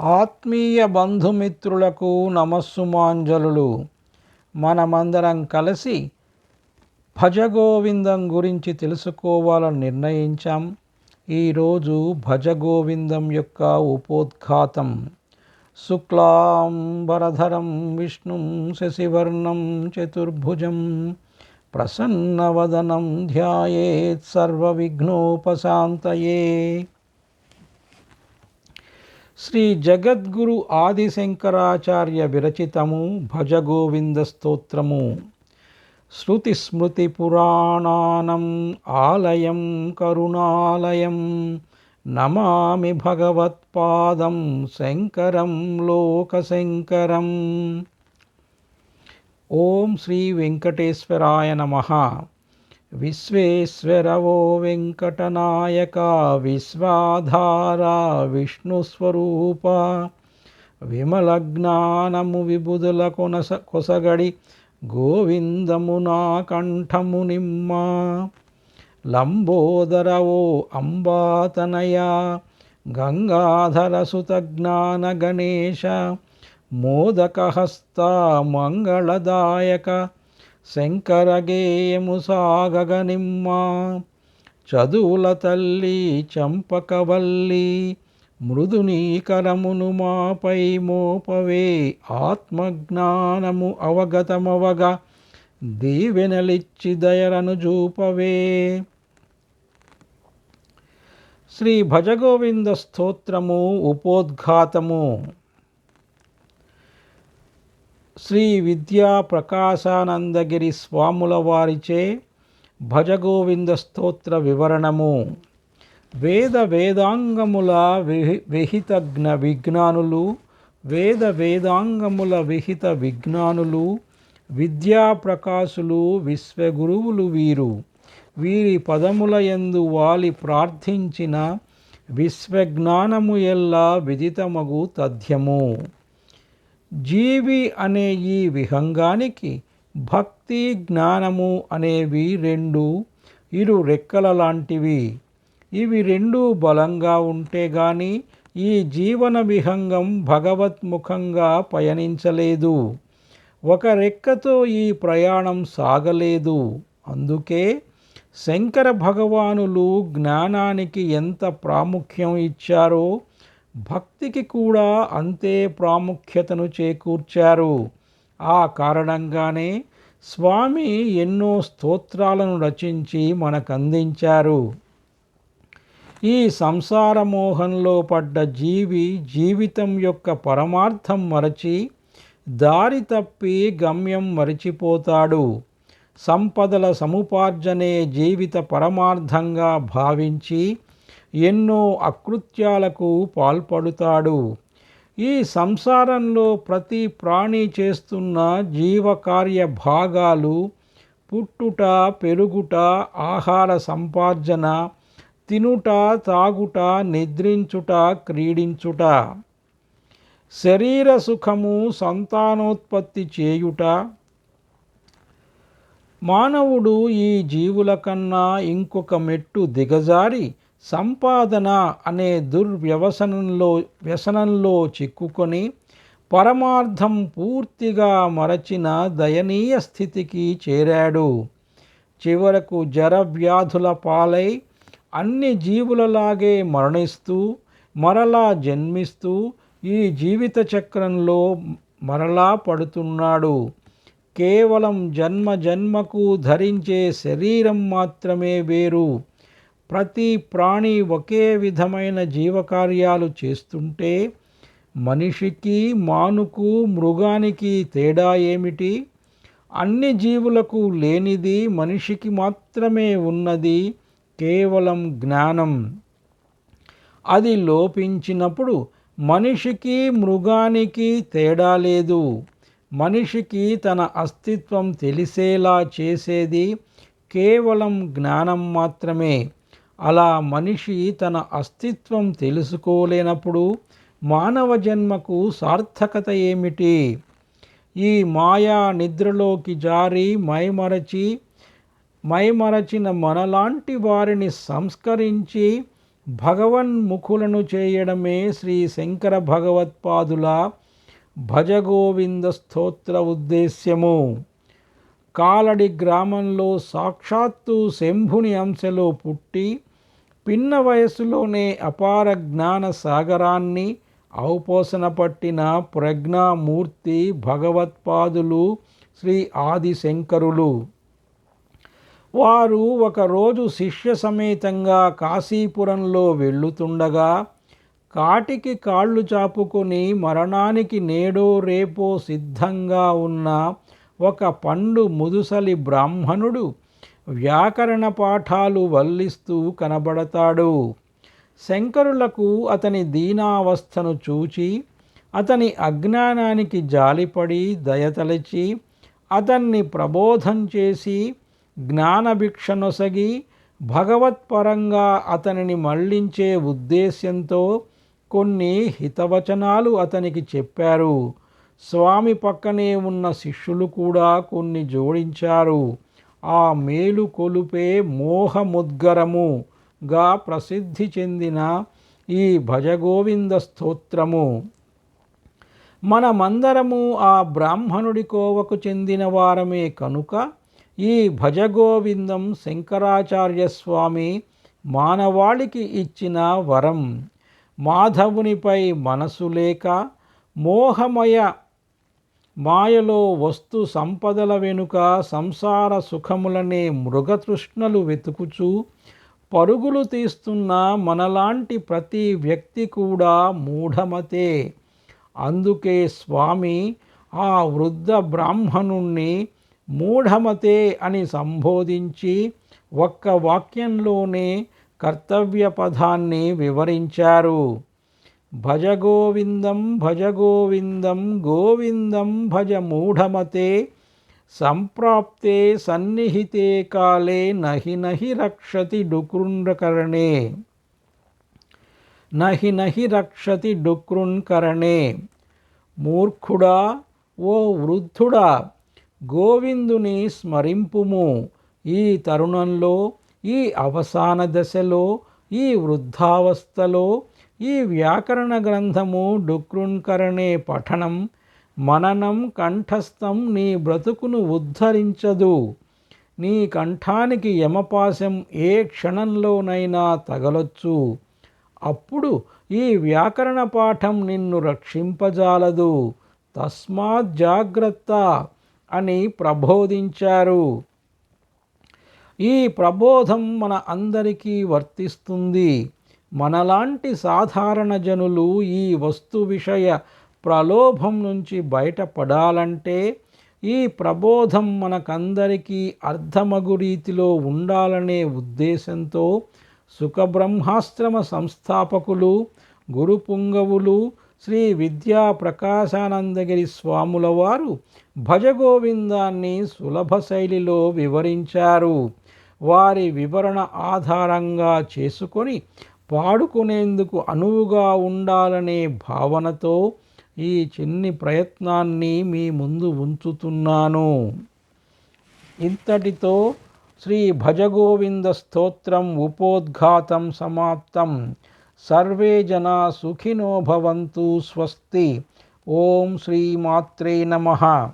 ఆత్మీయ బంధుమిత్రులకు నమస్సుమాంజలులు. మనమందరం కలిసి భజగోవిందం గురించి తెలుసుకోవాలని నిర్ణయించాం. ఈరోజు భజగోవిందం యొక్క ఉపోద్ఘాతం. శుక్లాంబరధరం విష్ణుం శశివర్ణం చతుర్భుజం ప్రసన్నవదనం ధ్యాయేత్ సర్వవిఘ్నోపశాంతయే. శ్రీ జగద్గురు ఆదిశంకరాచార్య విరచితము భజగోవింద స్తోత్రము. శృతిస్మృతిపురాణానం ఆలయం కరుణాలయం నమామి భగవత్పాదం శంకరం లోకశంకరం. ఓం శ్రీ వెంకటేశ్వరాయ నమః. విశ్వేశ్వరవో వెంకటనాయక విశ్వాధార విష్ణుస్వరూప విమలజ్ఞానము విబుధుల కొసగడి గోవిందము నా కంఠము నిమ్మ. లంబోదరవో అంబాతనయ గంగాధర సుత జ్ఞాన గణేశ మోదకహస్త మంగళదాయక శంకరగేయము సాగగనిమ్మ. చదువుల తల్లి చంపకవల్లి మృదునీకరమును మాపై మోపవే. ఆత్మజ్ఞానము అవగతమవగ దీవెనలిచ్చి దయరను చూపవే. శ్రీ భజగోవింద స్తోత్రము ఉపోద్ఘాతము. శ్రీ విద్యా ప్రకాశానందగిరి స్వాముల వారిచే భజగోవింద స్తోత్ర వివరణము. వేదాంగముల విహిత విజ్ఞానులు విద్యా ప్రకాశులు విశ్వగురువులు వీరు. వీరి పదముల యందు వాలి ప్రార్థించిన విశ్వజ్ఞానము ఎల్లా విదితమగు తథ్యము. జీవి అనే ఈ విహంగానికి భక్తి జ్ఞానము అనేవి ఇరు రెక్కల లాంటివి. ఇవి రెండూ బలంగా ఉంటే గాని ఈ జీవన విహంగం భగవత్ముఖంగా పయనించలేదు. ఒక రెక్కతో ఈ ప్రయాణం సాగలేదు. అందుకే శంకర భగవానులు జ్ఞానానికి ఎంత ప్రాముఖ్యం ఇచ్చారో భక్తికి కూడా అంతే ప్రాముఖ్యతను చేకూర్చారు. ఆ కారణంగానే స్వామి ఎన్నో స్తోత్రాలను రచించి మనకందించారు. ఈ సంసార మోహంలో పడ్డ జీవితం యొక్క పరమార్థం మరచి దారి తప్పి గమ్యం మరిచిపోతాడు. సంపదల సముపార్జనే జీవిత పరమార్థంగా భావించి ఎన్నో అకృత్యాలకు పాల్పడుతాడు. ఈ సంసారంలో ప్రతి ప్రాణి చేస్తున్న జీవకార్య భాగాలు పుట్టుట, పెరుగుట, ఆహార సంపార్జన, తినుట, తాగుట, నిద్రించుట, క్రీడించుట, శరీర సుఖము, సంతానోత్పత్తి చేయుట. మానవుడు ఈ జీవుల కన్నా ఇంకొక మెట్టు దిగజారి సంపాదన అనే వ్యసనంలో చిక్కుకొని పరమార్థం పూర్తిగా మరచిన దయనీయ స్థితికి చేరాడు. చివరకు జరవ్యాధుల పాలై అన్ని జీవులలాగే మరణిస్తూ మరలా జన్మిస్తూ ఈ జీవిత చక్రంలో మరలా పడుతున్నాడు. కేవలం జన్మకు ధరించే శరీరం మాత్రమే వేరు. ప్రతి ప్రాణి ఒకే విధమైన జీవకార్యాలు చేస్తుంటే మనిషికి, మానుకు, మృగానికి తేడా ఏమిటి? అన్ని జీవులకు లేనిది మనిషికి మాత్రమే ఉన్నది కేవలం జ్ఞానం. అది లోపించినప్పుడు మనిషికి, మృగానికి తేడా లేదు. మనిషికి తన అస్తిత్వం తెలిసేలా చేసేది కేవలం జ్ఞానం మాత్రమే. అలా మనిషి తన అస్తిత్వం తెలుసుకోలేనప్పుడు మానవ జన్మకు సార్థకత ఏమిటి? ఈ మాయా నిద్రలోకి జారి మైమరచిన మనలాంటి వారిని సంస్కరించి భగవన్ముఖులను చేయడమే శ్రీ శంకర భగవత్పాదుల భజగోవింద స్తోత్ర ఉద్దేశ్యము. కాలడి గ్రామంలో సాక్షాత్తు శంభుని అంశలో పుట్టి పిన్న వయసులోనే అపార జ్ఞాన సాగరాన్ని ఔపోసన పట్టిన ప్రజ్ఞామూర్తి భగవత్పాదులు శ్రీ ఆదిశంకరులు. వారు ఒకరోజు శిష్య సమేతంగా కాశీపురంలో వెళ్ళుతుండగా కాటికి కాళ్ళు చాపుకొని మరణానికి నేడో రేపో సిద్ధంగా ఉన్న ఒక పండు ముదుసలి బ్రాహ్మణుడు వ్యాకరణ పాఠాలు వల్లిస్తూ కనబడతాడు. శంకరులకు అతని దీనావస్థను చూచి అతని అజ్ఞానానికి జాలిపడి దయతలచి అతన్ని ప్రబోధం చేసి జ్ఞానభిక్షనొసగి భగవత్పరంగా అతనిని మళ్లించే ఉద్దేశ్యంతో కొన్ని హితవచనాలు అతనికి చెప్పారు. స్వామి పక్కనే ఉన్న శిష్యులు కూడా కొన్ని జోడించారు. ఆ మేలు కొలుపే మోహముద్గరముగా ప్రసిద్ధి చెందిన ఈ భజగోవింద స్తోత్రము. మనమందరము ఆ బ్రాహ్మణుడి కోవకు చెందిన వారమే కనుక ఈ భజగోవిందం శంకరాచార్య స్వామి మానవాళికి ఇచ్చిన వరం. మాధవునిపై మనసు లేక మోహమయ మాయలో వస్తు సంపదల వెనుక సంసార సుఖములనే మృగతృష్ణలు వెతుకుచూ పరుగులు తీస్తున్న మనలాంటి ప్రతి వ్యక్తి కూడా మూఢమతే. అందుకే స్వామి ఆ వృద్ధ బ్రాహ్మణుణ్ణి మూఢమతే అని సంబోధించి ఒక్క వాక్యంలోనే కర్తవ్య పదాన్ని వివరించారు. భజగోవిందం భజగోవిందం గోవిందం భజ మూఢమతే సంప్రాప్తే సన్నిహితే కాలే నహి నహి రక్షతి డుకృన్కరణే. నహి నహి రక్షతి డుకృన్కరణే. మూర్ఖుడా, ఓ వృద్ధుడా, గోవిందుని స్మరింపుము. ఈ తరుణంలో, ఈ అవసాన దశలో, ఈ వృద్ధావస్థలో ఈ వ్యాకరణ గ్రంథము డుకృన్కరణే పఠనం మననం కంఠస్థం నీ బ్రతుకును ఉద్ధరించదు. నీ కంఠానికి యమపాశం ఏ క్షణంలోనైనా తగలొచ్చు. అప్పుడు ఈ వ్యాకరణ పాఠం నిన్ను రక్షింపజాలదు. తస్మాత్ జాగ్రత్త అని ప్రబోధించారు. ఈ ప్రబోధం మన అందరికీ వర్తిస్తుంది. మనలాంటి సాధారణ జనులు ఈ వస్తు విషయ ప్రలోభం నుంచి బయటపడాలంటే ఈ ప్రబోధం మనకందరికీ అర్థమగు రీతిలో ఉండాలనే ఉద్దేశంతో సుఖబ్రహ్మాశ్రమ సంస్థాపకులు గురుపుంగవులు శ్రీ విద్యా ప్రకాశానందగిరి స్వాముల వారు భజగోవిందాన్ని సులభ శైలిలో వివరించారు. వారి వివరణ ఆధారంగా చేసుకొని పాడుకునేందుకు అనువుగా ఉండాలనే భావనతో ఈ చిన్ని ప్రయత్నాన్ని మీ ముందు ఉంచుతున్నాను. ఇంతటితో శ్రీ భజగోవింద స్తోత్రం ఉపోద్ఘాతం సమాప్తం. సర్వే జనా సుఖినో భవంతు. స్వస్తి. ఓం శ్రీమాత్రే నమః.